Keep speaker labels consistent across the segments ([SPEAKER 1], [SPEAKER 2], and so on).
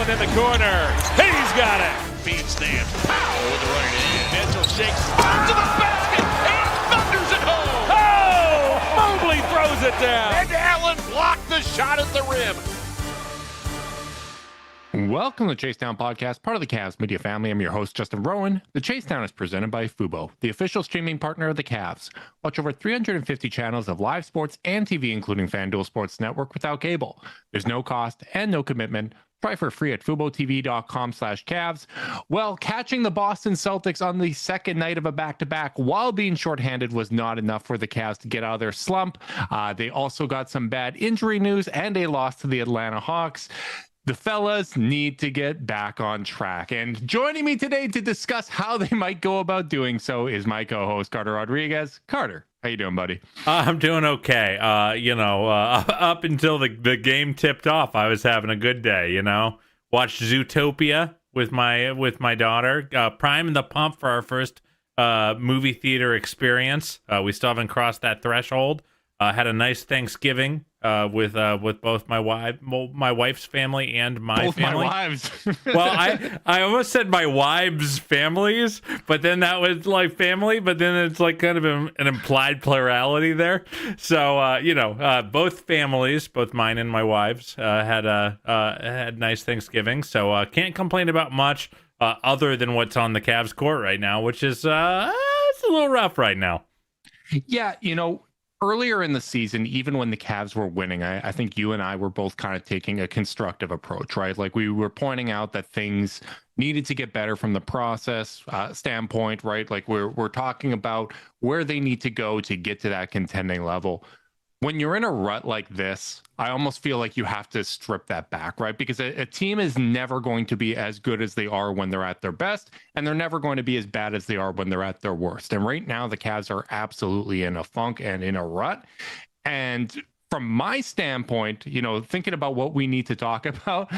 [SPEAKER 1] Garland in the corner. He's got it.
[SPEAKER 2] Feed stamp. Pow! With the running in.
[SPEAKER 1] Mitchell shakes. Up to the basket. And thunders it home. Oh! Mobley throws it down.
[SPEAKER 2] And Allen blocked the shot at the rim.
[SPEAKER 3] Welcome to the Chase Down Podcast, part of the Cavs media family. I'm your host, Justin Rowan. The Chase Down is presented by Fubo, the official streaming partner of the Cavs. Watch over 350 channels of live sports and TV, including FanDuel Sports Network without cable. There's no cost and no commitment. Try for free at FuboTV.com/Cavs. Well, catching the Boston Celtics on the second night of a back-to-back while being shorthanded was not enough for the Cavs to get out of their slump. They also got some bad injury news and a loss to the Atlanta Hawks. The fellas need to get back on track. And joining me today to discuss how they might go about doing so is my co-host, Carter Rodriguez. Carter, how you doing, buddy?
[SPEAKER 4] I'm doing okay. Up until the game tipped off, I was having a good day, Watched Zootopia with my daughter. Priming the pump for our first movie theater experience. We still haven't crossed that threshold. Had a nice Thanksgiving with both my wife's family and my
[SPEAKER 3] both
[SPEAKER 4] family.
[SPEAKER 3] My wives.
[SPEAKER 4] Well, I almost said my wives' families, but then that was like family, but then it's like kind of an implied plurality there. So both families, both mine and my wife's, had nice Thanksgiving. So can't complain about much other than what's on the Cavs court right now, which is it's a little rough right now.
[SPEAKER 3] Yeah, earlier in the season, even when the Cavs were winning, I think you and I were both kind of taking a constructive approach, right? Like we were pointing out that things needed to get better from the process standpoint, right? Like we're talking about where they need to go to get to that contending level. When you're in a rut like this, I almost feel like you have to strip that back, right? Because a team is never going to be as good as they are when they're at their best, and they're never going to be as bad as they are when they're at their worst. And right now, the Cavs are absolutely in a funk and in a rut. And from my standpoint, thinking about what we need to talk about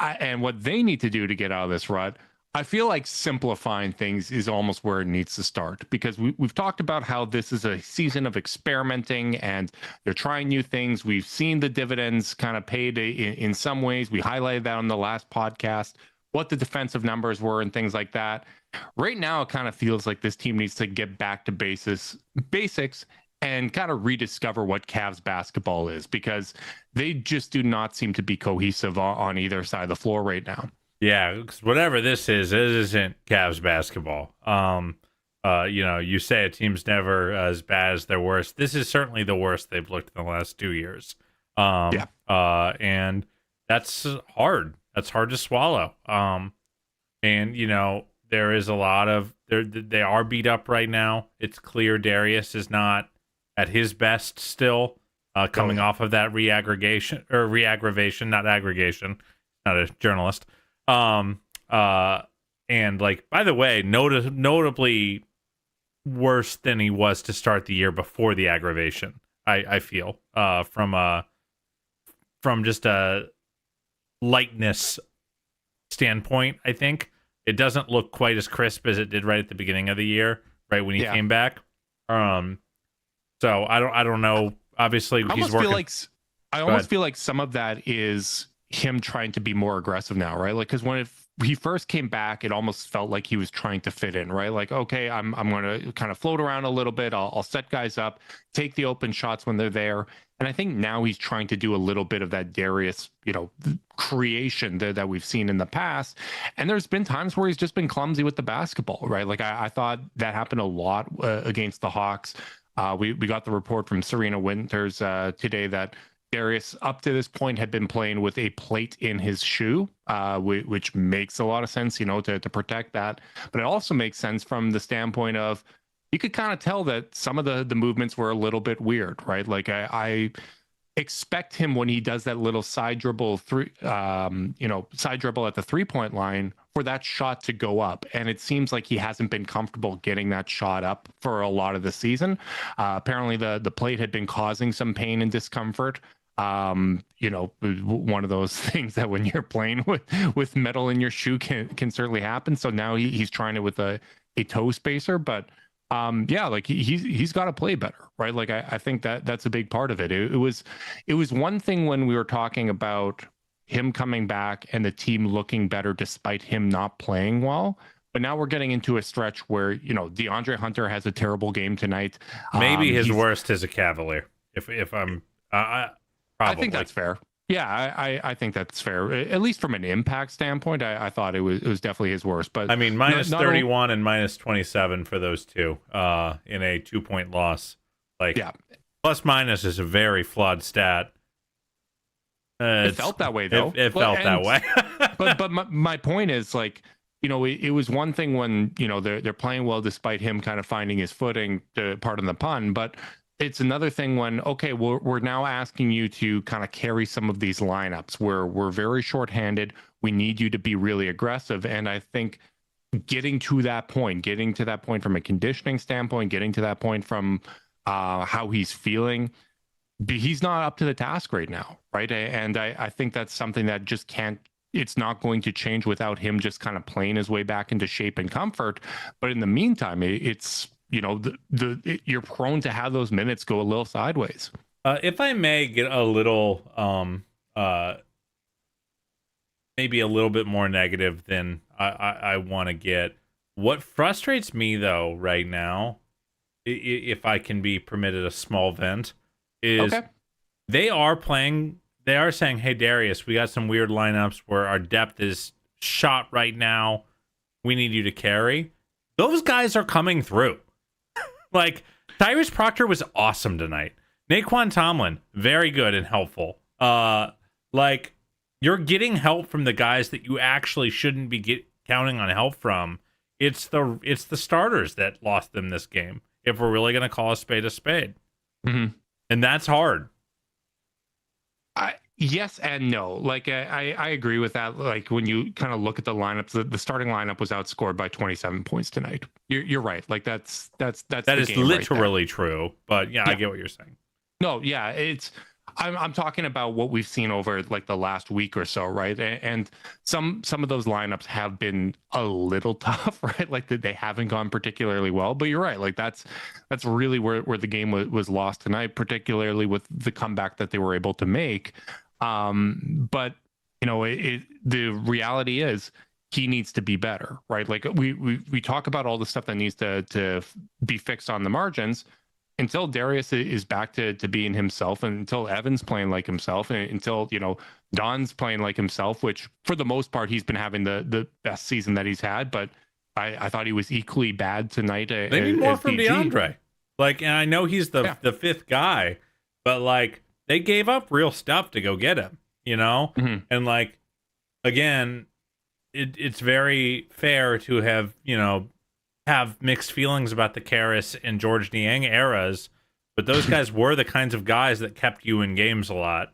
[SPEAKER 3] and what they need to do to get out of this rut, I feel like simplifying things is almost where it needs to start, because we've talked about how this is a season of experimenting and they're trying new things. We've seen the dividends kind of paid in some ways. We highlighted that on the last podcast, what the defensive numbers were and things like that. Right now, it kind of feels like this team needs to get back to basics and kind of rediscover what Cavs basketball is, because they just do not seem to be cohesive on either side of the floor right now.
[SPEAKER 4] Yeah, because whatever this is, it isn't Cavs basketball. You say a team's never as bad as their worst. This is certainly the worst they've looked in the last 2 years. And that's hard. That's hard to swallow. There is a lot of they are beat up right now. It's clear Darius is not at his best still, coming off of that reaggravation, not aggregation. Not a journalist. And like, by the way, notably worse than he was to start the year before the aggravation. I feel from just a lightness standpoint. I think it doesn't look quite as crisp as it did right at the beginning of the year, right when he came back. So I don't know. Obviously, he's working.
[SPEAKER 3] I almost feel like some of that is him trying to be more aggressive now, right? Like, because when he first came back, it almost felt like he was trying to fit in, right? Like, okay, I'm going to kind of float around a little bit. I'll set guys up, take the open shots when they're there. And I think now he's trying to do a little bit of that Darius, creation that we've seen in the past. And there's been times where he's just been clumsy with the basketball, right? Like I thought that happened a lot against the Hawks. We got the report from Serena Winters today that Darius, up to this point, had been playing with a plate in his shoe, which makes a lot of sense, to protect that. But it also makes sense from the standpoint of you could kind of tell that some of the movements were a little bit weird, right? Like I expect him when he does that little side dribble at the 3-point line for that shot to go up. And it seems like he hasn't been comfortable getting that shot up for a lot of the season. Apparently the plate had been causing some pain and discomfort. One of those things that when you're playing with metal in your shoe can certainly happen. So now he's trying it with a toe spacer, but he's got to play better, right? Like I think that's a big part of it. It was one thing when we were talking about him coming back and the team looking better despite him not playing well. But now we're getting into a stretch where, DeAndre Hunter has a terrible game tonight.
[SPEAKER 4] Maybe his worst as a Cavalier. If I'm, probably.
[SPEAKER 3] I think that's fair. Yeah, I think that's fair. At least from an impact standpoint, I thought it was definitely his worst. But
[SPEAKER 4] I mean, minus 31 and minus 27 for those two in a 2-point loss. Plus minus is a very flawed stat.
[SPEAKER 3] It felt that way, though.
[SPEAKER 4] It felt that way.
[SPEAKER 3] but my point is, it was one thing when, they're playing well despite him kind of finding his footing, to pardon the pun, but it's another thing when, okay, we're now asking you to kind of carry some of these lineups where we're very shorthanded. We need you to be really aggressive. And I think getting to that point from a conditioning standpoint, getting to that point from how he's feeling, he's not up to the task right now, right? And I think that's something that just it's not going to change without him just kind of playing his way back into shape and comfort. But in the meantime, it's, you're prone to have those minutes go a little sideways.
[SPEAKER 4] If I may get a little, maybe a little bit more negative than I want to get. What frustrates me, though, right now, if I can be permitted a small vent, is they are saying, hey, Darius, we got some weird lineups where our depth is shot right now. We need you to carry. Those guys are coming through. Tyrese Proctor was awesome tonight. Naquan Tomlin, very good and helpful. You're getting help from the guys that you actually shouldn't be counting on help from. It's the starters that lost them this game, if we're really going to call a spade a spade.
[SPEAKER 3] Mm-hmm.
[SPEAKER 4] And that's hard.
[SPEAKER 3] Yes and no. I agree with that. When you kind of look at the lineups, the starting lineup was outscored by 27 points tonight. You're right. That is
[SPEAKER 4] literally true. But yeah, I get what you're saying.
[SPEAKER 3] No, yeah, I'm talking about what we've seen over the last week or so, right? And some of those lineups have been a little tough, right? They haven't gone particularly well. But you're right. That's really where the game was lost tonight, particularly with the comeback that they were able to make. But the reality is he needs to be better, right? We talk about all the stuff that needs to be fixed on the margins. Until Darius is back to being himself, and until Evan's playing like himself, and until Don's playing like himself, which for the most part he's been having the best season that he's had, but I thought he was equally bad tonight.
[SPEAKER 4] They need more from DeAndre. And I know he's the fifth guy, but they gave up real stuff to go get him,
[SPEAKER 3] Mm-hmm.
[SPEAKER 4] And again, it's very fair to have mixed feelings about the Karras and George Niang eras, but those guys were the kinds of guys that kept you in games a lot,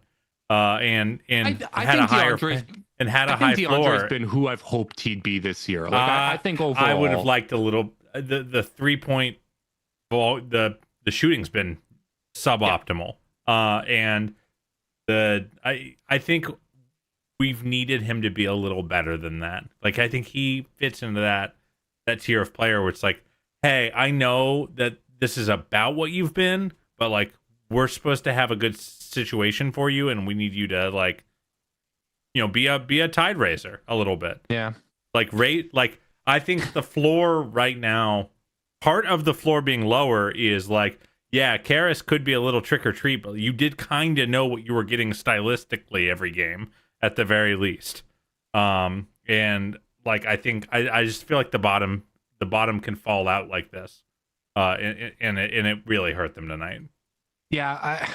[SPEAKER 4] and had a high floor.
[SPEAKER 3] DeAndre's been who I've hoped he'd be this year. I think overall,
[SPEAKER 4] I would have liked a little the 3-point ball. The shooting's been suboptimal, and I think we've needed him to be a little better than that. I think he fits into that tier of player where it's hey, I know that this is about what you've been, but we're supposed to have a good situation for you, and we need you to be a tide raiser a little bit.
[SPEAKER 3] Yeah.
[SPEAKER 4] I think the floor right now, part of the floor being lower is Karras could be a little trick or treat, but you did kind of know what you were getting stylistically every game at the very least. And I think I just feel the bottom can fall out like this, and it really hurt them tonight.
[SPEAKER 3] Yeah,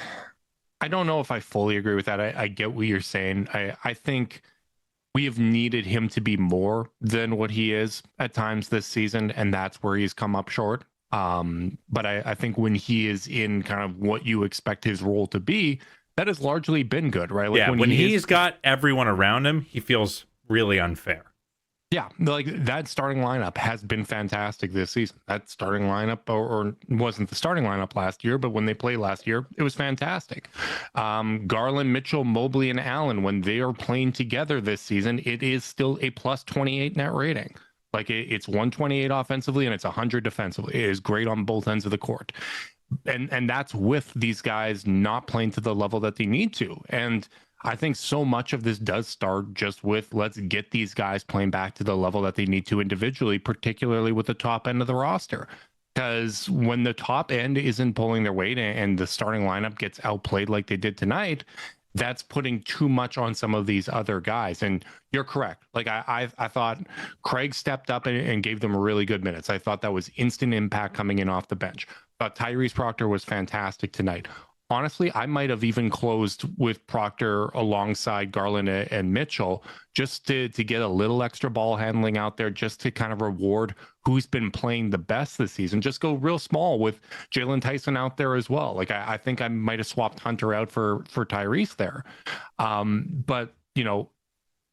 [SPEAKER 3] I don't know if I fully agree with that. I get what you're saying. I think we have needed him to be more than what he is at times this season, and that's where he's come up short. But I think when he is in kind of what you expect his role to be, that has largely been good, right?
[SPEAKER 4] When he's got everyone around him, he feels really unfair.
[SPEAKER 3] Yeah, that starting lineup has been fantastic this season. That starting lineup, or wasn't the starting lineup last year, but when they played last year, it was fantastic. Garland, Mitchell, Mobley, and Allen, when they are playing together this season, it is still a plus 28 net rating. It's 128 offensively and it's 100 defensively. It is great on both ends of the court. And that's with these guys not playing to the level that they need to. And I think so much of this does start just with let's get these guys playing back to the level that they need to individually, particularly with the top end of the roster. Because when the top end isn't pulling their weight and the starting lineup gets outplayed like they did tonight, that's putting too much on some of these other guys. And you're correct. Like I thought Craig stepped up and gave them really good minutes. I thought that was instant impact coming in off the bench. But Tyrese Proctor was fantastic tonight. Honestly, I might have even closed with Proctor alongside Garland and Mitchell just to get a little extra ball handling out there, just to kind of reward who's been playing the best this season. Just go real small with Jalen Tyson out there as well. Like I think I might have swapped Hunter out for Tyrese there. But, you know,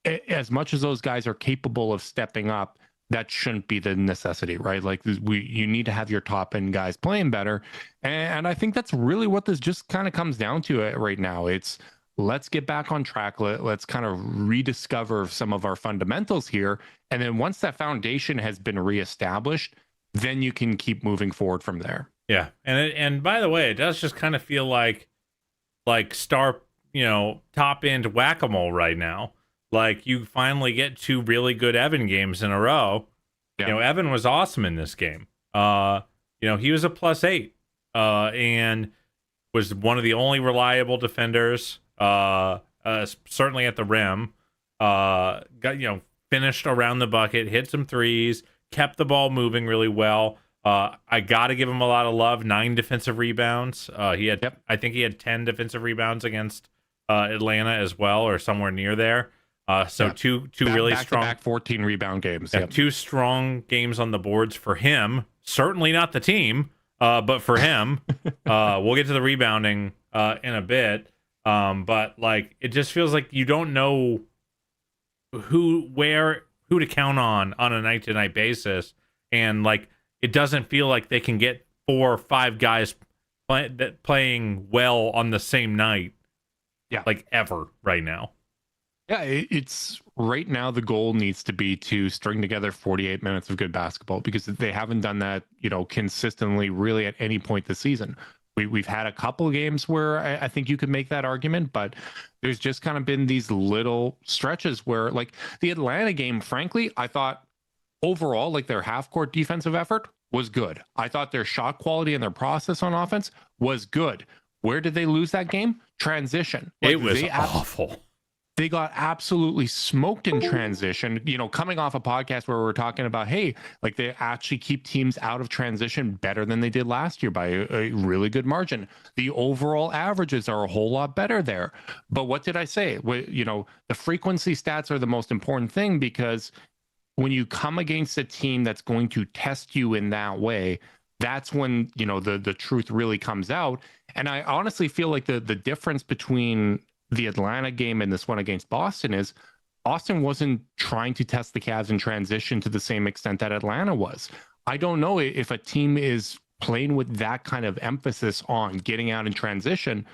[SPEAKER 3] as much as those guys are capable of stepping up, that shouldn't be the necessity, right? Like you need to have your top end guys playing better. And I think that's really what this just kind of comes down to right now. It's let's get back on track. Let's kind of rediscover some of our fundamentals here. And then once that foundation has been reestablished, then you can keep moving forward from there.
[SPEAKER 4] Yeah. And by the way, it does just kind of feel like star, top end whack-a-mole right now. Like you finally get 2 really good Evan games in a row. Yeah. Evan was awesome in this game. He was a +8 and was one of the only reliable defenders, certainly at the rim. Finished around the bucket, hit some threes, kept the ball moving really well. I got to give him a lot of love. 9 defensive rebounds. I think he had 10 defensive rebounds against Atlanta as well, or somewhere near there. Two really strong
[SPEAKER 3] back 14 rebound games.
[SPEAKER 4] Yeah, 2 strong games on the boards for him. Certainly not the team, but for him. We'll get to the rebounding in a bit. But like it just feels like you don't know who to count on a night-to-night basis, and like it doesn't feel like they can get 4 or 5 guys playing well on the same night.
[SPEAKER 3] Yeah,
[SPEAKER 4] like ever right now.
[SPEAKER 3] Yeah, it's right now the goal needs to be to string together 48 minutes of good basketball, because they haven't done that, consistently really at any point this season. We've had a couple games where I think you could make that argument, but there's just kind of been these little stretches where, like the Atlanta game, frankly, I thought overall, like their half-court defensive effort was good. I thought their shot quality and their process on offense was good. Where did they lose that game? Transition.
[SPEAKER 4] It was awful.
[SPEAKER 3] They got absolutely smoked in transition, coming off a podcast where we're talking about, hey, like they actually keep teams out of transition better than they did last year by a really good margin. The overall averages are a whole lot better there. But what did I say? The frequency stats are the most important thing, because when you come against a team that's going to test you in that way, that's when, the truth really comes out. And I honestly feel like the difference between the Atlanta game and this one against Boston is Boston wasn't trying to test the Cavs in transition to the same extent that Atlanta was. I don't know if a team is playing with that kind of emphasis on getting out in transition.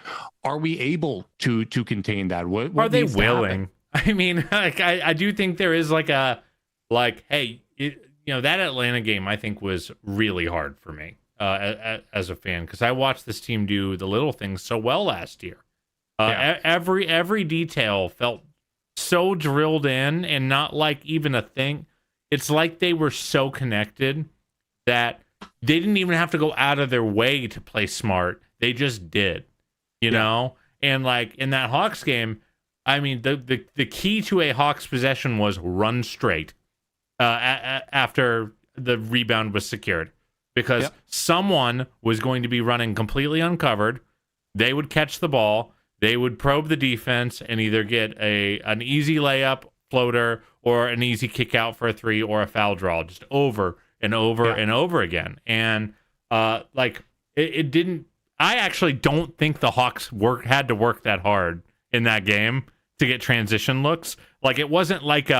[SPEAKER 3] Are we able to contain that? What
[SPEAKER 4] are they willing? I mean, I do think there is that Atlanta game I think was really hard for me as a fan, because I watched this team do the little things so well last year. Every detail felt so drilled in and not like even a thing. It's like they were so connected that they didn't even have to go out of their way to play smart. They just did, you know? And like in that Hawks game, I mean, the key to a Hawks possession was run straight after the rebound was secured, because someone was going to be running completely uncovered. They would catch the ball. They would probe the defense and either get an easy layup floater or an easy kick out for a 3 or a foul draw, just over and over and over again. And it didn't. I actually don't think the Hawks had to work that hard in that game to get transition looks. Like it wasn't like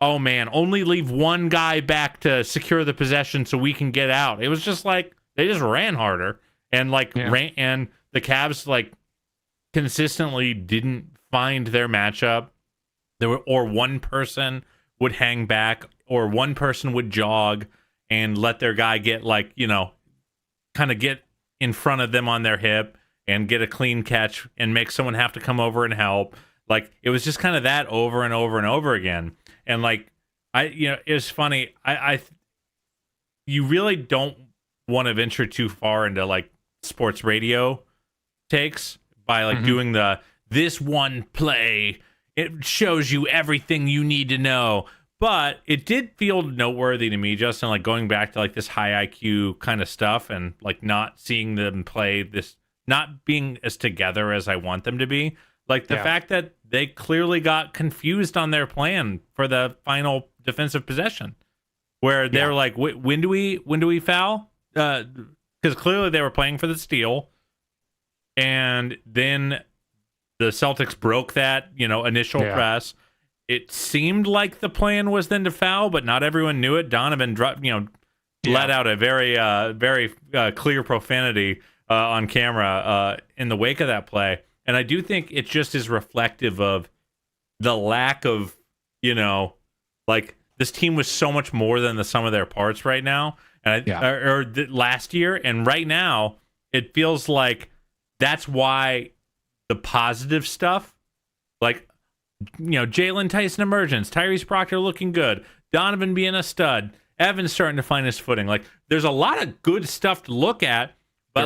[SPEAKER 4] oh man, only leave one guy back to secure the possession so we can get out. It was just like they just ran harder and and the Cavs consistently didn't find their matchup. Or one person would hang back, or one person would jog and let their guy get kind of get in front of them on their hip and get a clean catch and make someone have to come over and help. Like it was just kind of that over and over and over again. And like it was funny. You really don't want to venture too far into like sports radio takes by like doing this one play. It shows you everything you need to know. But it did feel noteworthy to me, Justin, like going back to like this high IQ kind of stuff and like not seeing them play this, not being as together as I want them to be. Like the fact that they clearly got confused on their plan for the final defensive possession, where they're like, when do we foul? Because clearly they were playing for the steal, and then the Celtics broke that initial press. It seemed like the plan was then to foul, but not everyone knew it. Donovan let out a very clear profanity on camera in the wake of that play. And I do think it just is reflective of the lack of, like this team was so much more than the sum of their parts right now. And last year. And right now, it feels like that's why the positive stuff, like, Jalen Tyson emergence, Tyrese Proctor looking good, Donovan being a stud, Evan's starting to find his footing. Like, there's a lot of good stuff to look at, but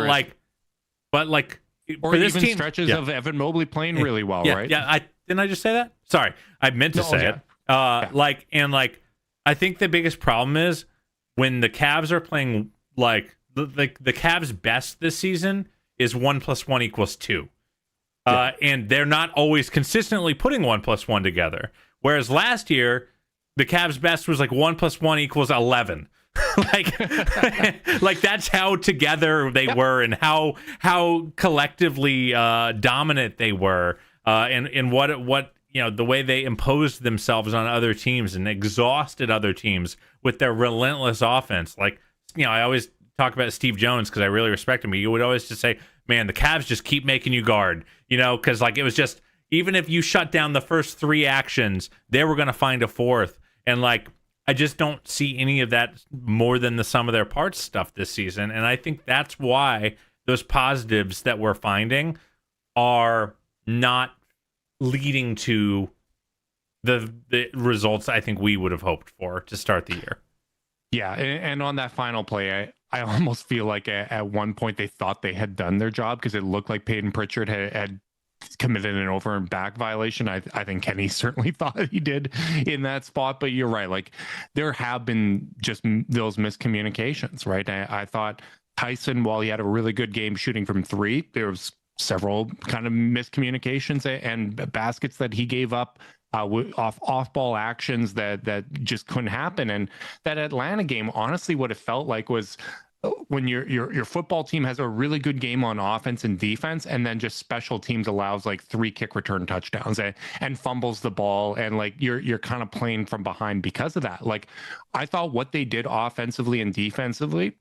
[SPEAKER 3] or
[SPEAKER 4] for this
[SPEAKER 3] even
[SPEAKER 4] team,
[SPEAKER 3] stretches of Evan Mobley playing really well, right?
[SPEAKER 4] Yeah, didn't I just say that? Sorry, I meant to say it. I think the biggest problem is when the Cavs are playing like the Cavs' best this season is 1 + 1 = 2. And they're not always consistently putting 1 + 1 together. Whereas last year, the Cavs' best was like 1 + 1 = 11. like that's how together they were, and how collectively dominant they were, and what the way they imposed themselves on other teams and exhausted other teams with their relentless offense. Like, I always talk about Steve Jones because I really respect him. You would always just say, man, the Cavs just keep making you guard, because like it was just, even if you shut down the first 3 actions, they were going to find a fourth. And like, I just don't see any of that more than the sum of their parts stuff this season. And I think that's why those positives that we're finding are not leading to the results I think we would have hoped for to start the year.
[SPEAKER 3] Yeah, and on that final play, I almost feel like at one point they thought they had done their job because it looked like Peyton Pritchard had committed an over and back violation. I think Kenny certainly thought he did in that spot, but you're right. Like there have been just those miscommunications, right? I thought Tyson, while he had a really good game shooting from 3, there was several kind of miscommunications and baskets that he gave up off ball actions that just couldn't happen. And that Atlanta game, honestly, what it felt like was when your football team has a really good game on offense and defense, and then just special teams allows like 3 kick return touchdowns and fumbles the ball, and like you're kind of playing from behind because of that. Like I thought what they did offensively and defensively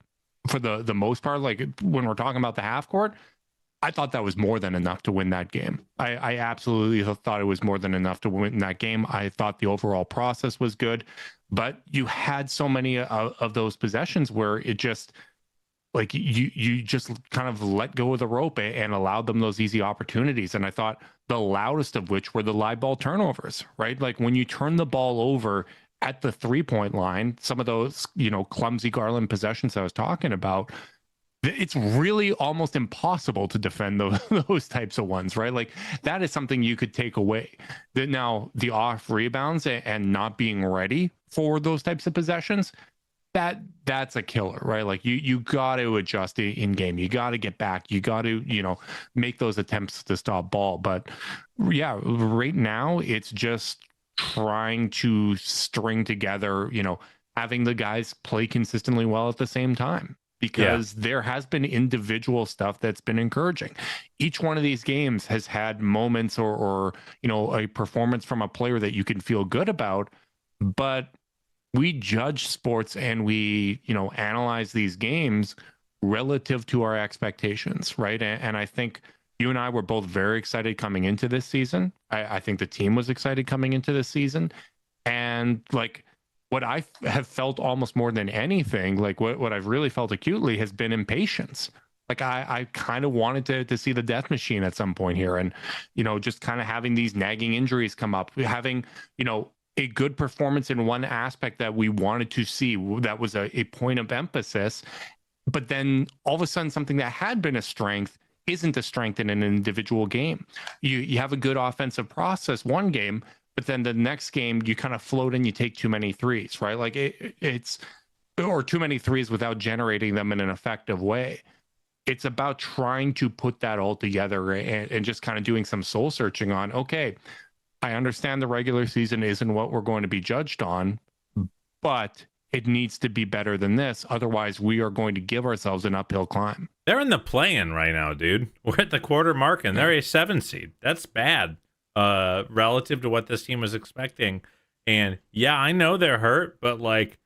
[SPEAKER 3] for the most part, like when we're talking about the half court, I thought that was more than enough to win that game. I absolutely thought it was more than enough to win that game. I thought the overall process was good, but you had so many of those possessions where it just like you just kind of let go of the rope and allowed them those easy opportunities. And I thought the loudest of which were the live ball turnovers, right? Like when you turn the ball over at the 3-point line, some of those, clumsy Garland possessions I was talking about, it's really almost impossible to defend those types of ones, right? Like that is something you could take away. That now the off rebounds and not being ready for those types of possessions, that's a killer, right? Like you got to adjust in game. You got to get back. You got to, make those attempts to stop ball. But yeah, right now it's just trying to string together, having the guys play consistently well at the same time. Because there has been individual stuff that's been encouraging. Each one of these games has had moments or a performance from a player that you can feel good about, but we judge sports and we, analyze these games relative to our expectations, right? And I think you and I were both very excited coming into this season. I think the team was excited coming into this season. And like, what I have felt almost more than anything, like what I've really felt acutely has been impatience, Like I kind of wanted to see the death machine at some point here, and just kind of having these nagging injuries come up, having a good performance in one aspect that we wanted to see, that was a point of emphasis, but then all of a sudden something that had been a strength isn't a strength in an individual game. You have a good offensive process one game, but then the next game you kind of float and you take too many threes, right? Like it's or too many threes without generating them in an effective way. It's about trying to put that all together and just kind of doing some soul searching on, okay, I understand the regular season isn't what we're going to be judged on, but it needs to be better than this. Otherwise, we are going to give ourselves an uphill climb.
[SPEAKER 4] They're in the play-in right now, dude. We're at the quarter mark, and they're a 7 seed. That's bad relative to what this team was expecting. And, yeah, I know they're hurt, but, like,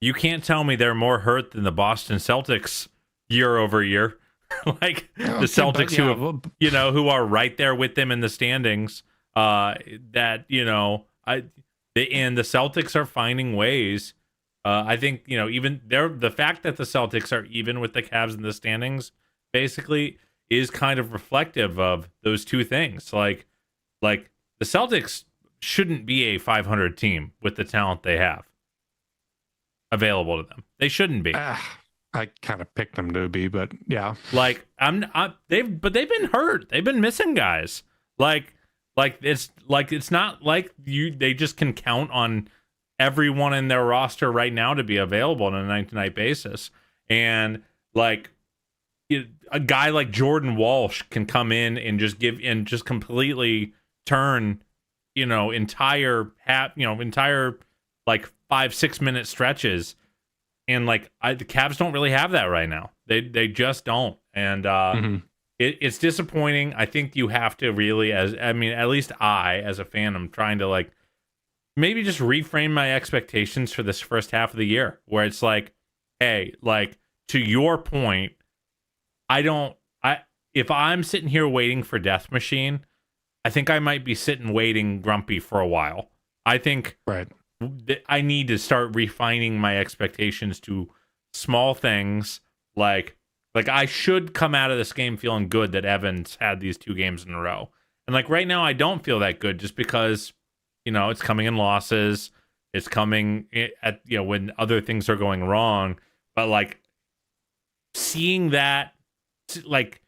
[SPEAKER 4] you can't tell me they're more hurt than the Boston Celtics year over year. Like, the Celtics who are right there with them in the standings. And the Celtics are finding ways. I think even the fact that the Celtics are even with the Cavs in the standings basically is kind of reflective of those two things. Like the Celtics shouldn't be a 500 team with the talent they have available to them. They shouldn't be.
[SPEAKER 3] I kind of picked them to be, but yeah.
[SPEAKER 4] Like they've been hurt. They've been missing guys. It's not like they just can count on everyone in their roster right now to be available on a night-to-night basis. And like a guy like Jordan Walsh can come in and just completely turn, entire like 5-6 minute stretches. And like the Cavs don't really have that right now. They just don't. And it's disappointing. I think you have to really, at least I, as a fan, I'm trying to like maybe just reframe my expectations for this first half of the year, where it's like, hey, like to your point, if I'm sitting here waiting for Death Machine, I think I might be sitting waiting grumpy for a while. I think I need to start refining my expectations to small things like I should come out of this game feeling good that Evans had these 2 games in a row. And like right now I don't feel that good just because it's coming in losses. It's coming at when other things are going wrong. But like seeing that, like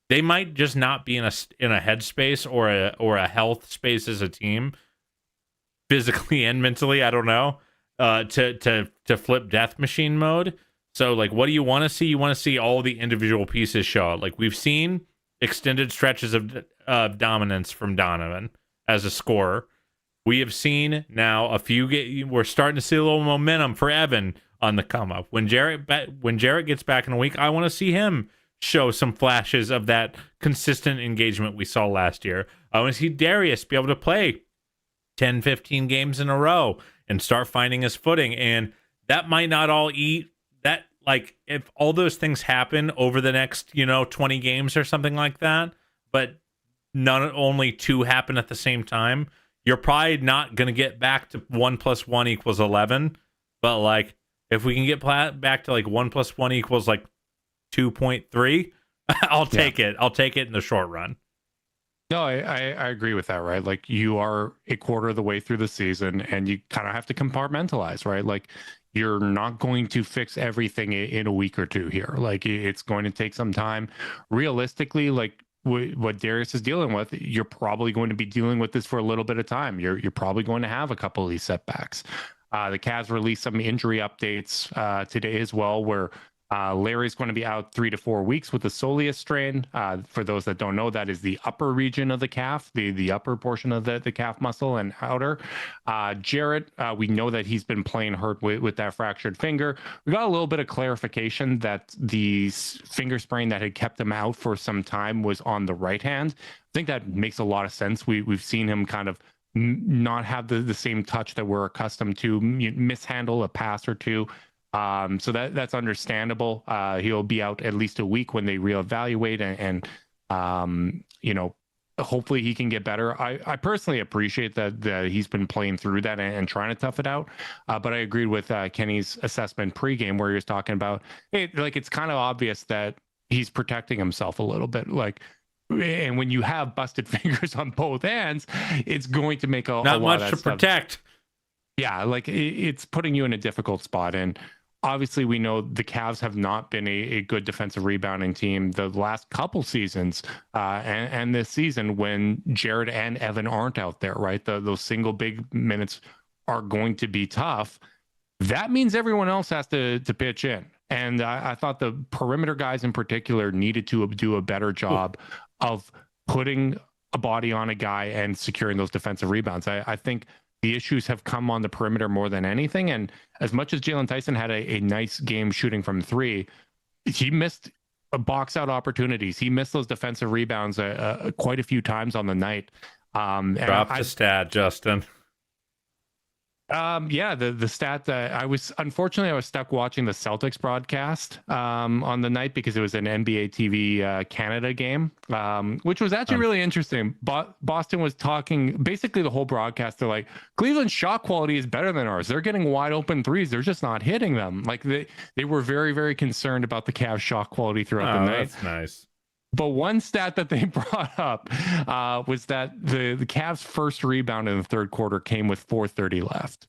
[SPEAKER 4] they might just not be in a headspace or a health space as a team, physically and mentally. I don't know. To flip Death Machine mode. So like, what do you want to see? You want to see all the individual pieces show up. Like we've seen extended stretches of dominance from Donovan as a scorer. We have seen now we're starting to see a little momentum for Evan on the come up. When Jarrett gets back in a week, I want to see him show some flashes of that consistent engagement we saw last year. I want to see Darius be able to play 10, 15 games in a row and start finding his footing. And that might not all eat that. Like if all those things happen over the next, 20 games or something like that, but only 2 happen at the same time, you're probably not going to get back to 1 + 1 = 11. But like, if we can get back to like 1 + 1 = like 2.3, I'll take it. I'll take it in the short run.
[SPEAKER 3] No, I agree with that, right? Like you are a quarter of the way through the season and you kind of have to compartmentalize, right? Like you're not going to fix everything in a week or 2 here. Like it's going to take some time. Realistically, like what Darius is dealing with, you're probably going to be dealing with this for a little bit of time. You're probably going to have a couple of these setbacks. The Cavs released some injury updates today as well, where Larry's going to be out 3 to 4 weeks with the soleus strain. For those that don't know, that is the upper region of the calf, the upper portion of the calf muscle and outer. Jarrett, we know that he's been playing hurt with that fractured finger. We got a little bit of clarification that the finger sprain that had kept him out for some time was on the right hand. I think that makes a lot of sense. We've seen him kind of not have the same touch that we're accustomed to, mishandle a pass or two. So that's understandable. He'll be out at least a week when they reevaluate and hopefully he can get better. I personally appreciate that he's been playing through that and trying to tough it out. But I agreed with Kenny's assessment pregame where he was talking about it's kind of obvious that he's protecting himself a little bit. Like, and when you have busted fingers on both hands, it's going to make a
[SPEAKER 4] Not
[SPEAKER 3] lot
[SPEAKER 4] much
[SPEAKER 3] of
[SPEAKER 4] to
[SPEAKER 3] stuff.
[SPEAKER 4] protect.
[SPEAKER 3] Yeah, like it's putting you in a difficult spot. And obviously, we know the Cavs have not been a good defensive rebounding team the last couple seasons, and this season when Jared and Evan aren't out there, right? Those single big minutes are going to be tough. That means everyone else has to pitch in. And I thought the perimeter guys in particular needed to do a better job of putting a body on a guy and securing those defensive rebounds. I think the issues have come on the perimeter more than anything. And as much as Jalen Tyson had a nice game shooting from three, he missed box out opportunities. He missed those defensive rebounds quite a few times on the night.
[SPEAKER 4] Drop the stat, Justin.
[SPEAKER 3] Yeah, the stat that I was stuck watching the Celtics broadcast on the night because it was an NBA TV Canada game, which was actually really interesting. Boston was talking basically the whole broadcast. They're like, Cleveland's shot quality is better than ours. They're getting wide open threes. They're just not hitting them. Like they were very, very concerned about the Cavs shot quality throughout the night.
[SPEAKER 4] That's nice.
[SPEAKER 3] But one stat that they brought up was that the Cavs' first rebound in the third quarter came with 4:30 left.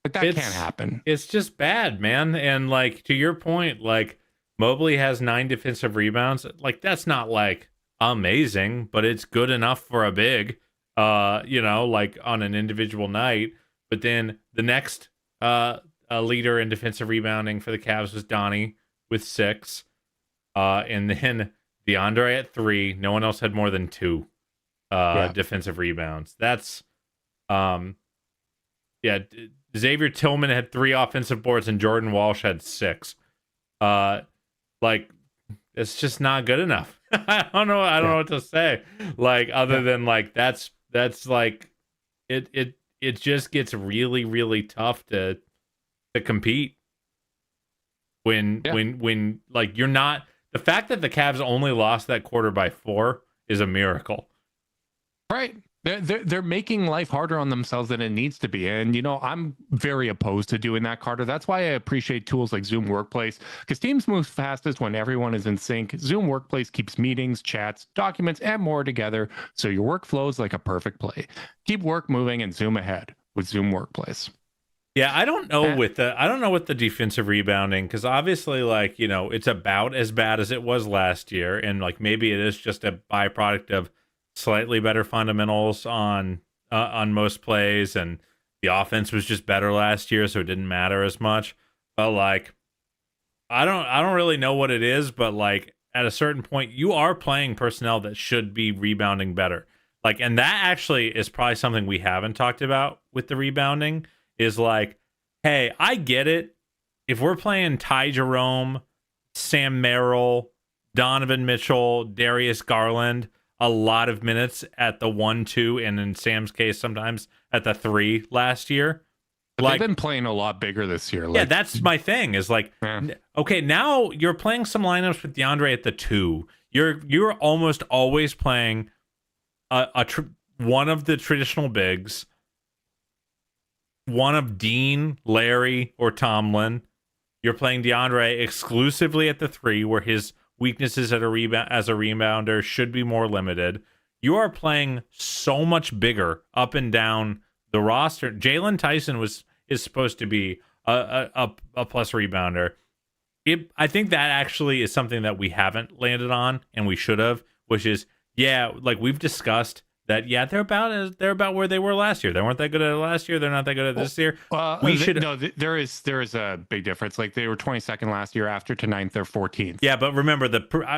[SPEAKER 3] Like that can't happen.
[SPEAKER 4] It's just bad, man. And like to your point, like Mobley has 9 defensive rebounds. Like that's not like amazing, but it's good enough for a big, like on an individual night. But then the next leader in defensive rebounding for the Cavs was Donnie with 6. And then DeAndre at 3. No one else had more than 2 defensive rebounds. That's Xavier Tillman had 3 offensive boards and Jordan Walsh had 6. Like it's just not good enough. I don't know what to say. Like other than like that's like it just gets really, really tough to compete when like you're not. The fact that the Cavs only lost that quarter by 4 is a miracle.
[SPEAKER 3] Right. They're making life harder on themselves than it needs to be. And, I'm very opposed to doing that, Carter. That's why I appreciate tools like Zoom Workplace, because teams move fastest when everyone is in sync. Zoom Workplace keeps meetings, chats, documents, and more together, so your work flows like a perfect play. Keep work moving and zoom ahead with Zoom Workplace.
[SPEAKER 4] Yeah, I don't know with the defensive rebounding, because obviously, like, it's about as bad as it was last year, and like maybe it is just a byproduct of slightly better fundamentals on most plays, and the offense was just better last year, so it didn't matter as much. But like, I don't really know what it is, but like at a certain point, you are playing personnel that should be rebounding better. Like, and that actually is probably something we haven't talked about with the rebounding. Is like, hey, I get it. If we're playing Ty Jerome, Sam Merrill, Donovan Mitchell, Darius Garland, a lot of minutes at the 1-2, and in Sam's case, sometimes at the 3 last year.
[SPEAKER 3] But they've been playing a lot bigger this year.
[SPEAKER 4] Yeah, that's my thing. Is like, okay, now you're playing some lineups with DeAndre at the 2. You're almost always playing one of the traditional bigs. One of Dean, Larry, or Tomlin. You're playing DeAndre exclusively at the 3, where his weaknesses as a rebounder should be more limited. You are playing so much bigger up and down the roster. Jalen Tyson is supposed to be a plus rebounder. I think that actually is something that we haven't landed on, and we should have, which is, like we've discussed, that they're about where they were last year. They weren't that good at it last year. They're not that good at this year.
[SPEAKER 3] There is a big difference. Like they were 22nd last year. After tonight, they're 14th.
[SPEAKER 4] Yeah, but remember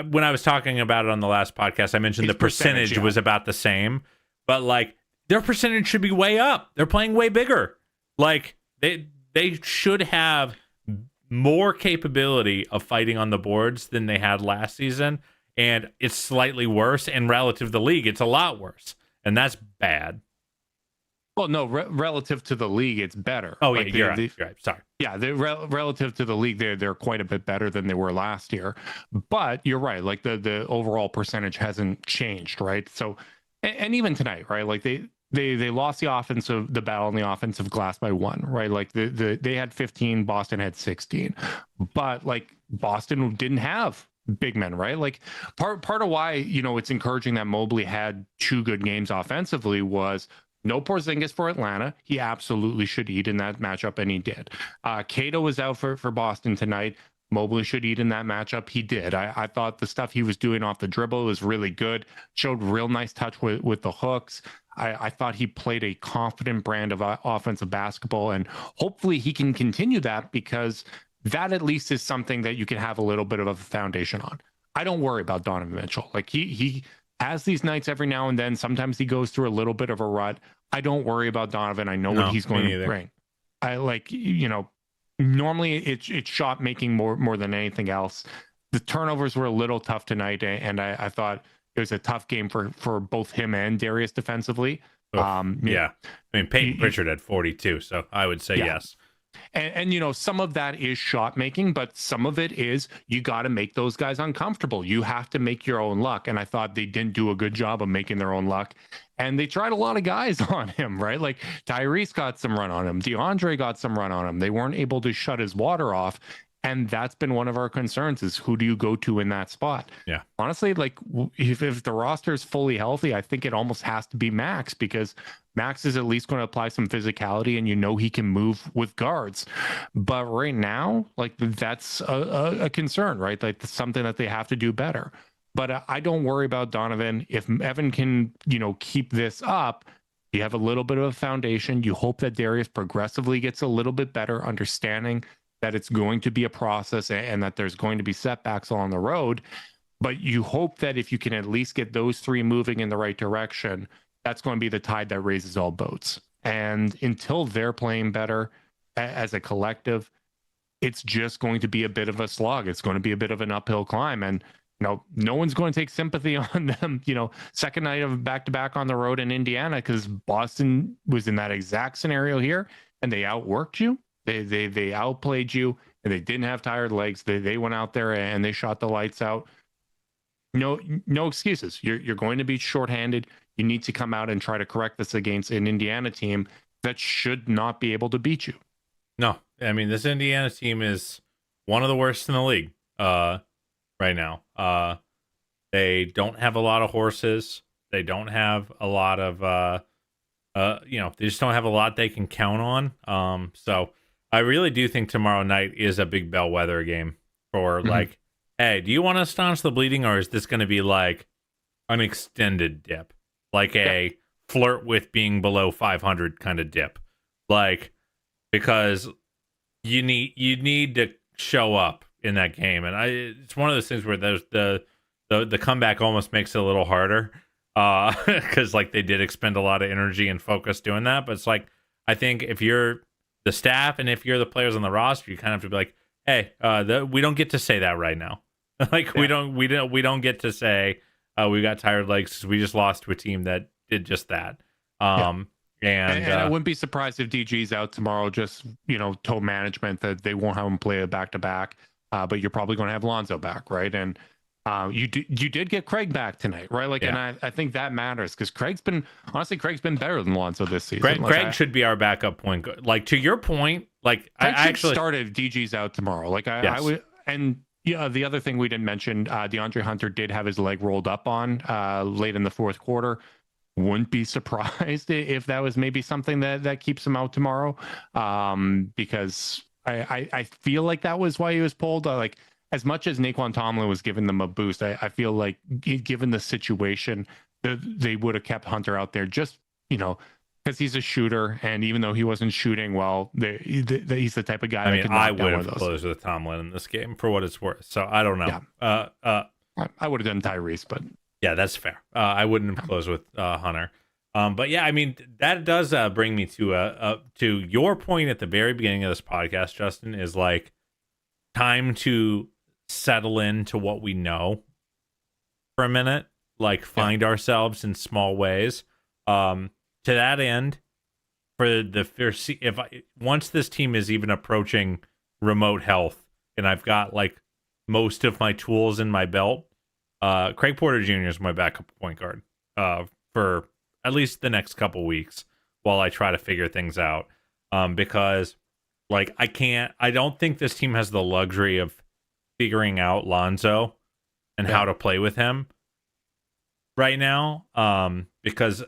[SPEAKER 4] when I was talking about it on the last podcast, I mentioned the percentage was about the same. But like their percentage should be way up. They're playing way bigger. Like they should have more capability of fighting on the boards than they had last season. And it's slightly worse, and relative to the league, it's a lot worse, and that's bad.
[SPEAKER 3] Well, no, relative to the league, it's better.
[SPEAKER 4] Oh, like you're right. Sorry.
[SPEAKER 3] Yeah, relative to the league, they're quite a bit better than they were last year. But you're right, like the overall percentage hasn't changed, right? So, and even tonight, right? Like they lost the battle on the offensive glass by 1, right? Like they had 15, Boston had 16, but like Boston didn't have big men, right? Like part of why, it's encouraging that Mobley had 2 good games offensively was no Porzingis for Atlanta. He absolutely should eat in that matchup, and he did. Cato was out for Boston tonight. Mobley should eat in that matchup. He did. I thought the stuff he was doing off the dribble was really good. Showed real nice touch with the hooks. I thought he played a confident brand of offensive basketball, and hopefully he can continue that, because that at least is something that you can have a little bit of a foundation on. I don't worry about Donovan Mitchell. Like he has these nights every now and then. Sometimes he goes through a little bit of a rut. I don't worry about Donovan. I know what he's going to bring. I like, normally it's shot making more than anything else. The turnovers were a little tough tonight, and I thought it was a tough game for both him and Darius defensively.
[SPEAKER 4] Yeah. I mean, Peyton Pritchard had 42, so I would say yes.
[SPEAKER 3] And some of that is shot making, but some of it is you got to make those guys uncomfortable. You have to make your own luck. And I thought they didn't do a good job of making their own luck. And they tried a lot of guys on him, right? Like Tyrese got some run on him. DeAndre got some run on him. They weren't able to shut his water off. And that's been one of our concerns, is who do you go to in that spot?
[SPEAKER 4] Yeah.
[SPEAKER 3] Honestly, like if the roster is fully healthy, I think it almost has to be Max, because Max is at least going to apply some physicality, and he can move with guards. But right now, like that's a concern, right? Like that's something that they have to do better. But I don't worry about Donovan. If Evan can, keep this up, you have a little bit of a foundation. You hope that Darius progressively gets a little bit better, understanding that it's going to be a process and that there's going to be setbacks along the road. But you hope that if you can at least get those 3 moving in the right direction, that's going to be the tide that raises all boats. And until they're playing better as a collective, it's just going to be a bit of a slog. It's going to be a bit of an uphill climb. And, no one's going to take sympathy on them, second night of back-to-back on the road in Indiana, because Boston was in that exact scenario here, and they outworked you. They outplayed you, and they didn't have tired legs. They went out there and they shot the lights out. No excuses. You're going to be shorthanded. You need to come out and try to correct this against an Indiana team that should not be able to beat you.
[SPEAKER 4] No, I mean, this Indiana team is one of the worst in the league right now. They don't have a lot of horses. They don't have a lot of, they just don't have a lot they can count on. So I really do think tomorrow night is a big bellwether game for like, hey, do you want to staunch the bleeding, or is this going to be like an extended dip, like a flirt with being below 500 kind of dip? Like, because you need to show up in that game, and it's one of those things where there's the comeback almost makes it a little harder, because like they did expend a lot of energy and focus doing that. But it's like, I think if you're the staff and if you're the players on the roster, you kind of have to be like, hey, we don't get to say that right now. Like we don't get to say we got tired legs because we just lost to a team that did just that. And I wouldn't
[SPEAKER 3] be surprised if DG's out tomorrow. Just told management that they won't have him play a back-to-back, but you're probably going to have Lonzo back, right? And you did get Craig back tonight, right? Like, and I think that matters, because Craig's been better than Lonzo this season.
[SPEAKER 4] Craig should be our backup point guard. Like, to your point, like
[SPEAKER 3] Craig I actually started if DG's out tomorrow. Like I would, and the other thing we didn't mention, DeAndre Hunter did have his leg rolled up on late in the fourth quarter. Wouldn't be surprised if that was maybe something that keeps him out tomorrow, because I feel like that was why he was pulled. Like, as much as Naquan Tomlin was giving them a boost, I feel like given the situation, they would have kept Hunter out there, just because he's a shooter, and even though he wasn't shooting well, he's the type of guy.
[SPEAKER 4] I would have closed with Tomlin in this game, for what it's worth. So I don't know.
[SPEAKER 3] Yeah. I would have done Tyrese, but
[SPEAKER 4] yeah, that's fair. I wouldn't have closed with Hunter. But yeah, I mean, that does bring me to your point at the very beginning of this podcast, Justin, is like time to settle into what we know for a minute, like find ourselves in small ways. To that end, for the first, once this team is even approaching remote health, and I've got like most of my tools in my belt, Craig Porter Jr. is my backup point guard for at least the next couple weeks while I try to figure things out. Because like I don't think this team has the luxury of figuring out Lonzo and how to play with him right now. Because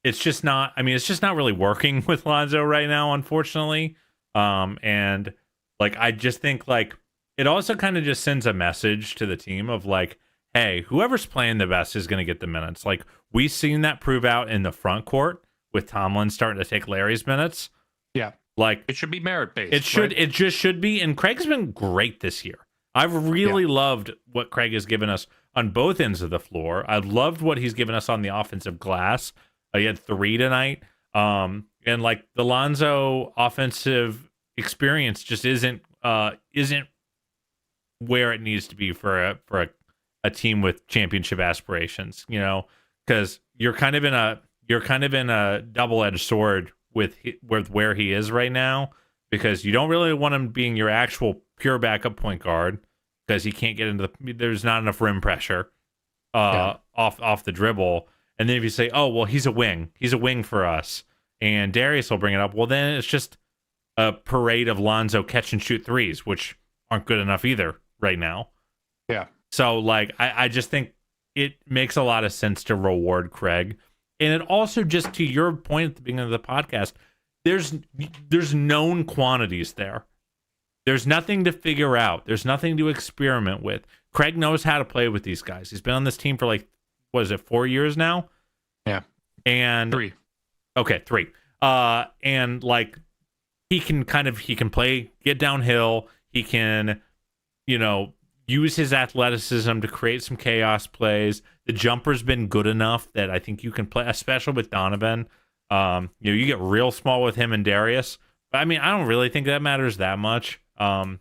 [SPEAKER 4] it's just not really working with Lonzo right now, unfortunately. And like, I just think like it also kind of just sends a message to the team of like, hey, whoever's playing the best is going to get the minutes. Like, we've seen that prove out in the front court with Tomlin starting to take Larry's minutes.
[SPEAKER 3] Yeah.
[SPEAKER 4] Like,
[SPEAKER 3] it should be merit based.
[SPEAKER 4] It just should be. And Craig's been great this year. I've really loved what Craig has given us on both ends of the floor. I loved what he's given us on the offensive glass. He had 3 tonight. And like the Lonzo offensive experience just isn't where it needs to be for a team with championship aspirations, you know, because you're kind of in a double-edged sword with where he is right now, because you don't really want him being your actual pure backup point guard because he can't get into there's not enough rim pressure off the dribble. And then if you say, oh, well, he's a wing for us, and Darius will bring it up, well, then it's just a parade of Lonzo catch and shoot threes, which aren't good enough either right now.
[SPEAKER 3] Yeah.
[SPEAKER 4] So, like, I just think it makes a lot of sense to reward Craig. And it also, just to your point at the beginning of the podcast, there's known quantities there. There's nothing to figure out. There's nothing to experiment with. Craig knows how to play with these guys. He's been on this team for, like, what is it, 4 years now?
[SPEAKER 3] Yeah.
[SPEAKER 4] And
[SPEAKER 3] 3.
[SPEAKER 4] Okay, 3. And, like, he can play, get downhill. He can, you know, use his athleticism to create some chaos plays. The jumper's been good enough that I think you can play, especially with Donovan. You get real small with him and Darius. But I mean, I don't really think that matters that much. I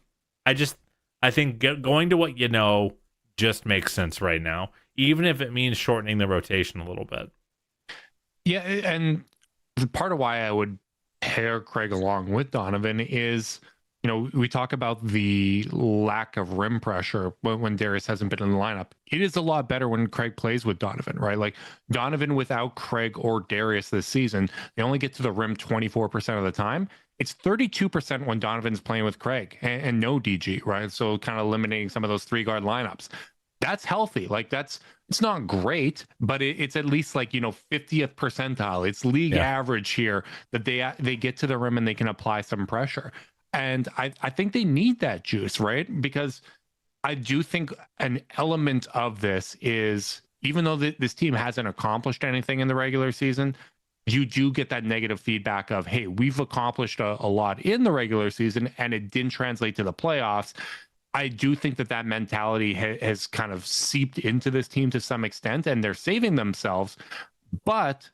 [SPEAKER 4] think going to what you know just makes sense right now, even if it means shortening the rotation a little bit.
[SPEAKER 3] Yeah, and part of why I would pair Craig along with Donovan is, you know, we talk about the lack of rim pressure when Darius hasn't been in the lineup. It is a lot better when Craig plays with Donovan, right? Like Donovan without Craig or Darius this season, they only get to the rim 24% of the time. It's 32% when Donovan's playing with Craig and no DG, right? So kind of eliminating some of those 3-guard lineups. That's healthy. Like it's not great, but it's at least like, you know, 50th percentile. It's league average here that they get to the rim and they can apply some pressure. And I think they need that juice, right? Because I do think an element of this is, even though this team hasn't accomplished anything in the regular season, you do get that negative feedback of, hey, we've accomplished a lot in the regular season and it didn't translate to the playoffs. I do think that mentality has kind of seeped into this team to some extent, and they're saving themselves. But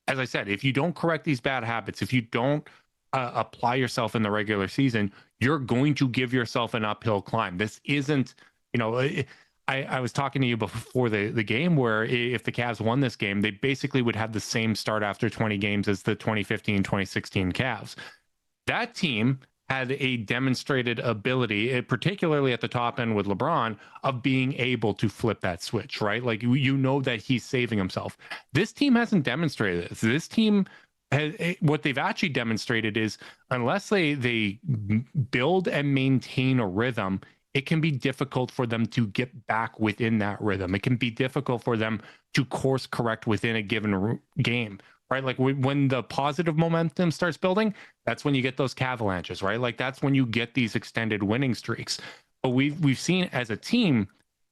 [SPEAKER 3] as I said, if you don't correct these bad habits, if you don't apply yourself in the regular season, you're going to give yourself an uphill climb. This isn't, you know, I was talking to you before the game where if the Cavs won this game, they basically would have the same start after 20 games as the 2015-2016 Cavs. That team had a demonstrated ability, particularly at the top end with LeBron, of being able to flip that switch, right? Like, you know that he's saving himself. This team hasn't demonstrated this. This team, what they've actually demonstrated is, unless they build and maintain a rhythm, it can be difficult for them to get back within that rhythm. It can be difficult for them to course correct within a given game, right? Like when the positive momentum starts building, that's when you get those Cavalanches, right? Like that's when you get these extended winning streaks. But we've seen as a team,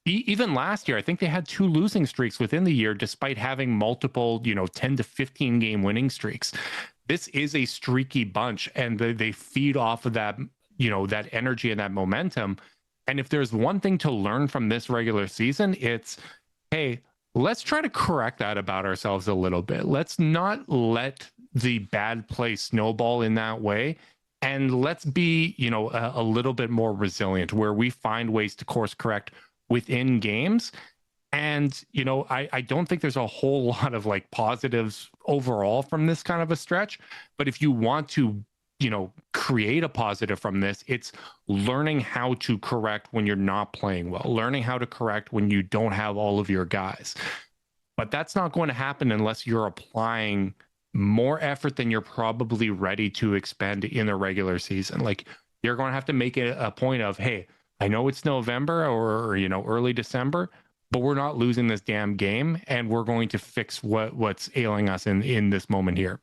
[SPEAKER 3] even last year, I think they had 2 losing streaks within the year, despite having multiple, 10 to 15 game winning streaks. This is a streaky bunch, and they feed off of that, that energy and that momentum. And if there's one thing to learn from this regular season, it's, hey, let's try to correct that about ourselves a little bit. Let's not let the bad play snowball in that way. And let's be, a little bit more resilient, where we find ways to course correct within games. And, I don't think there's a whole lot of positives overall from this kind of a stretch. But if you want to, create a positive from this, it's learning how to correct when you're not playing well, learning how to correct when you don't have all of your guys. But that's not going to happen unless you're applying more effort than you're probably ready to expend in the regular season. Like, you're going to have to make it a point of, hey, I know it's November or early December, but we're not losing this damn game, and we're going to fix what's ailing us in this moment here.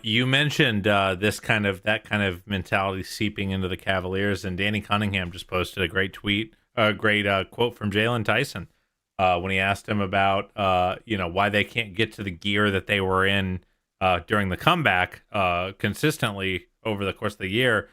[SPEAKER 4] You mentioned that kind of mentality seeping into the Cavaliers, and Danny Cunningham just posted a great tweet, a great quote from Jalen Tyson when he asked him about why they can't get to the gear that they were in during the comeback consistently over the course of the year.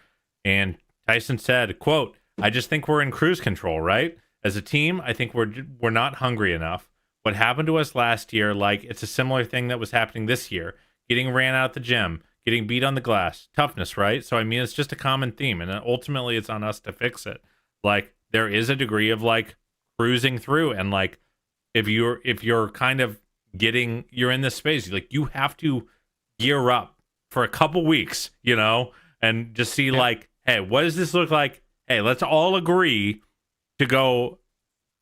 [SPEAKER 4] And Tyson said, quote, "I just think we're in cruise control, right? As a team, I think we're not hungry enough. What happened to us last year, like it's a similar thing that was happening this year. Getting ran out the gym, getting beat on the glass, toughness, right? So I mean, it's just a common theme, and ultimately, it's on us to fix it. Like there is a degree of like cruising through, and like if you're kind of you're in this space, like you have to gear up for a couple weeks, and just see like, hey, what does this look like? Hey, let's all agree to go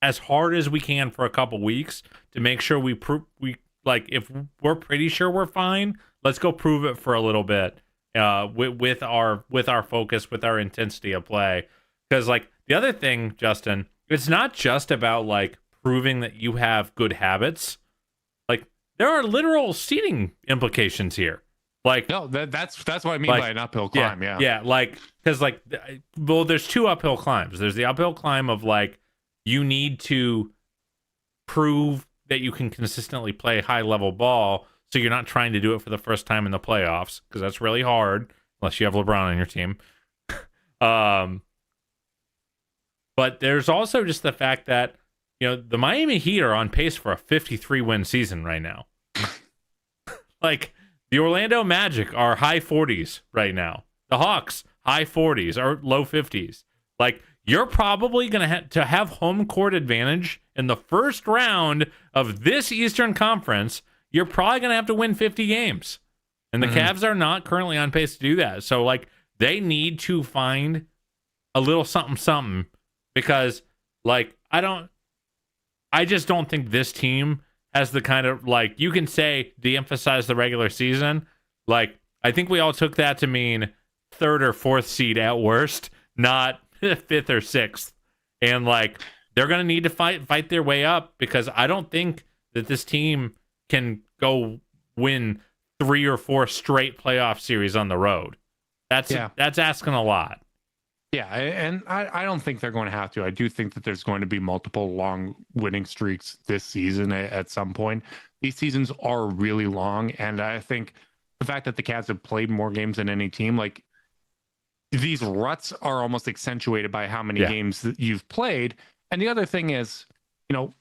[SPEAKER 4] as hard as we can for a couple weeks to make sure we like, if we're pretty sure we're fine, let's go prove it for a little bit with our focus, with our intensity of play. Because like the other thing, Justin, it's not just about like proving that you have good habits. Like there are literal seating implications here. Like
[SPEAKER 3] no, that's what I mean by an uphill climb.
[SPEAKER 4] Yeah. Like because like, well, there's two uphill climbs. There's the uphill climb of like you need to prove that you can consistently play high level ball, so you're not trying to do it for the first time in the playoffs, because that's really hard unless you have LeBron on your team. But there's also just the fact that the Miami Heat are on pace for a 53 win season right now. Like the Orlando Magic are high 40s right now. The Hawks high 40s or low 50s. Like you're probably going to have home court advantage in the first round of this Eastern Conference. You're probably going to have to win 50 games. And the Cavs are not currently on pace to do that. So, like, they need to find a little something, because, like, I just don't think this team has the kind of, like, you can say de-emphasize the regular season. Like, I think we all took that to mean third or fourth seed at worst, not fifth or sixth. And like they're going to need to fight their way up, because I don't think that this team can go win 3 or 4 straight playoff series on the road. That's asking a lot.
[SPEAKER 3] Yeah, and I don't think they're going to have to. I do think that there's going to be multiple long winning streaks this season at some point. These seasons are really long, and I think the fact that the Cavs have played more games than any team, like, these ruts are almost accentuated by how many games that you've played. And the other thing is,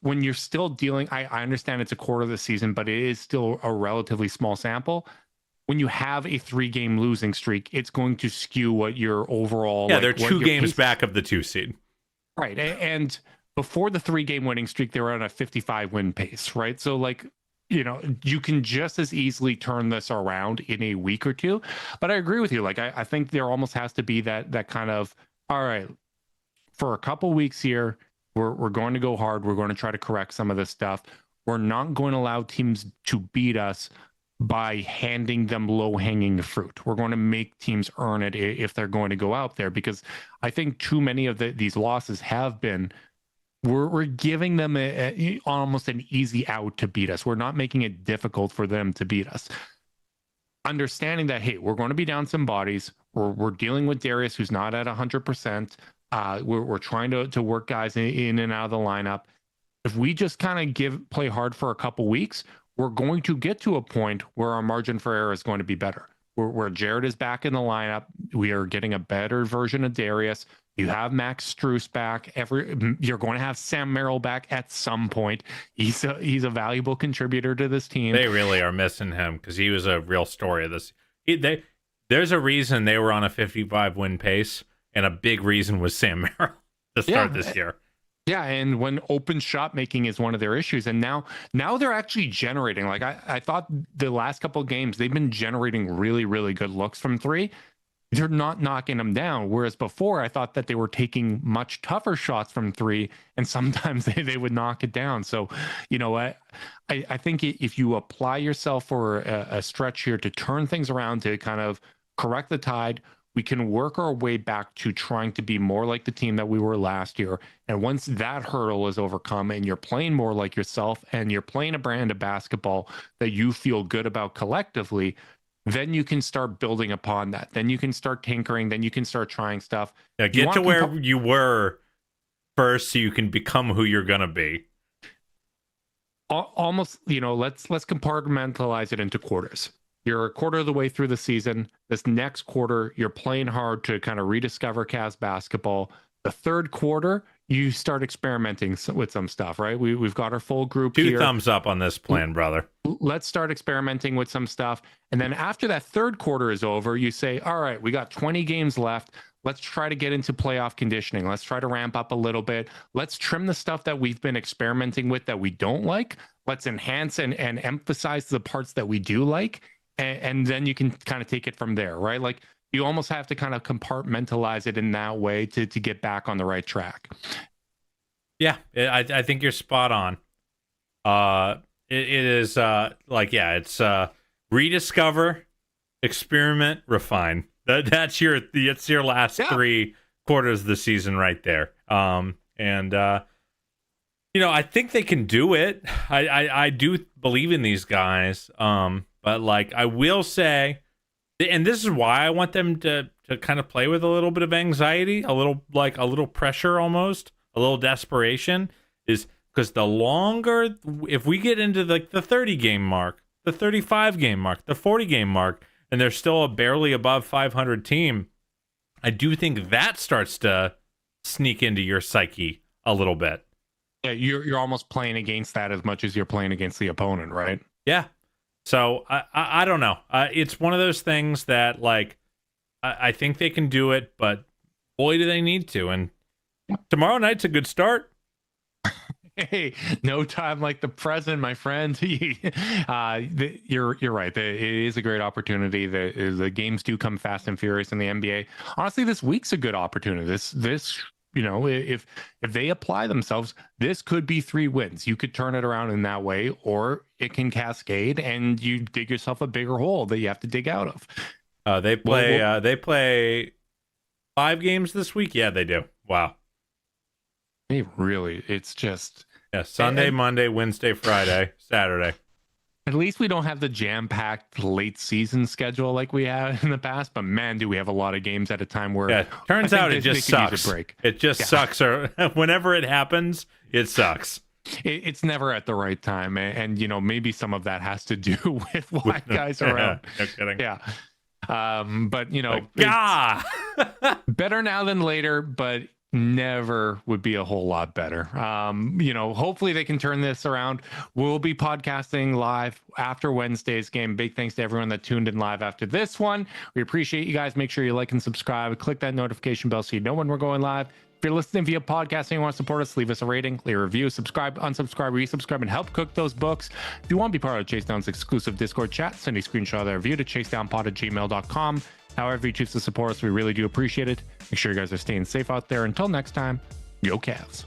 [SPEAKER 3] when you're still dealing, I understand it's a quarter of the season, but it is still a relatively small sample. When you have a 3-game losing streak, it's going to skew what your overall...
[SPEAKER 4] Yeah, they're 2 games back of the 2 seed.
[SPEAKER 3] Right. And before the 3-game winning streak, they were on a 55-win pace, right? So, like, you can just as easily turn this around in a week or two. But I agree with you. Like, I think there almost has to be that kind of, all right, for a couple weeks here, we're going to go hard. We're going to try to correct some of this stuff. We're not going to allow teams to beat us by handing them low-hanging fruit. We're going to make teams earn it if they're going to go out there, because I think too many of these losses have been, we're giving them almost an easy out to beat us. We're not making it difficult for them to beat us. Understanding that, hey, we're going to be down some bodies. We're dealing with Darius, who's not at 100%. We're trying to work guys in and out of the lineup. If we just kind of play hard for a couple weeks, we're going to get to a point where our margin for error is going to be better. Where Jared is back in the lineup, we are getting a better version of Darius. You have Max Strus back. You're going to have Sam Merrill back at some point. He's a valuable contributor to this team.
[SPEAKER 4] They really are missing him, because he was a real story of this. There's a reason they were on a 55 win pace, and a big reason was Sam Merrill to start this year.
[SPEAKER 3] Yeah, and when open shot making is one of their issues, and now they're actually generating. Like I thought the last couple of games, they've been generating really, really good looks from 3. they're not knocking them down. Whereas before, I thought that they were taking much tougher shots from three, and sometimes they would knock it down. So, you know, I think if you apply yourself for a stretch here to turn things around, to kind of correct the tide, we can work our way back to trying to be more like the team that we were last year. And once that hurdle is overcome and you're playing more like yourself and you're playing a brand of basketball that you feel good about collectively, then you can start building upon that. Then you can start tinkering. Then you can start trying stuff.
[SPEAKER 4] Yeah, get to where you were first so you can become who you're going to be.
[SPEAKER 3] Almost, you know, let's compartmentalize it into quarters. You're a quarter of the way through the season. This next quarter, you're playing hard to kind of rediscover Cavs basketball. The third quarter, you start experimenting with some stuff, right? We've got our full group here.
[SPEAKER 4] 2 thumbs up on this plan, brother.
[SPEAKER 3] Let's start experimenting with some stuff. And then after that third quarter is over, you say, all right, we got 20 games left. Let's try to get into playoff conditioning. Let's try to ramp up a little bit. Let's trim the stuff that we've been experimenting with that we don't like. Let's enhance and emphasize the parts that we do like. And then you can kind of take it from there, right? Like you almost have to kind of compartmentalize it in that way to get back on the right track.
[SPEAKER 4] Yeah, I think you're spot on. It is it's rediscover, experiment, refine. That's your last 3 quarters of the season right there. You know, I think they can do it. I do believe in these guys. But like I will say, and this is why I want them to kind of play with a little bit of anxiety, a little pressure almost, a little desperation, is because the longer, if we get into like the 30 game mark, the 35 game mark, the 40 game mark, and they're still a barely above 500 team, I do think that starts to sneak into your psyche a little bit.
[SPEAKER 3] Yeah, you're almost playing against that as much as you're playing against the opponent, right?
[SPEAKER 4] Yeah. So I don't know. It's one of those things that like I think they can do it, but boy, do they need to. And tomorrow night's a good start.
[SPEAKER 3] Hey, no time like the present, my friend. You're right. It is a great opportunity. The games do come fast and furious in the NBA. Honestly, this week's a good opportunity. This you know, if they apply themselves, this could be 3 wins. You could turn it around in that way, or it can cascade and you dig yourself a bigger hole that you have to dig out of.
[SPEAKER 4] They play 5 games this week. Yeah, they do. Wow.
[SPEAKER 3] It's just
[SPEAKER 4] Sunday, Monday, Wednesday, Friday, Saturday.
[SPEAKER 3] At least we don't have the jam-packed late season schedule like we had in the past, but man, do we have a lot of games at a time where
[SPEAKER 4] turns out it just sucks. It just sucks. Or whenever it happens, it sucks.
[SPEAKER 3] It's never at the right time, and you know, maybe some of that has to do with why guys are out.
[SPEAKER 4] No kidding.
[SPEAKER 3] Yeah. But you know, better now than later, but never would be a whole lot better. You know, hopefully they can turn this around. We'll be podcasting live after Wednesday's game. Big thanks to everyone that tuned in live after this one. We appreciate you guys. Make sure you like and subscribe. Click that notification bell so you know when we're going live. If you're listening via podcast and you want to support us, leave us a rating, leave a review, subscribe, unsubscribe, resubscribe, and help cook those books. If you want to be part of Chase Down's exclusive Discord chat, send a screenshot of that review to chasedownpod@gmail.com. However you choose to support us, we really do appreciate it. Make sure you guys are staying safe out there. Until next time, go Cavs.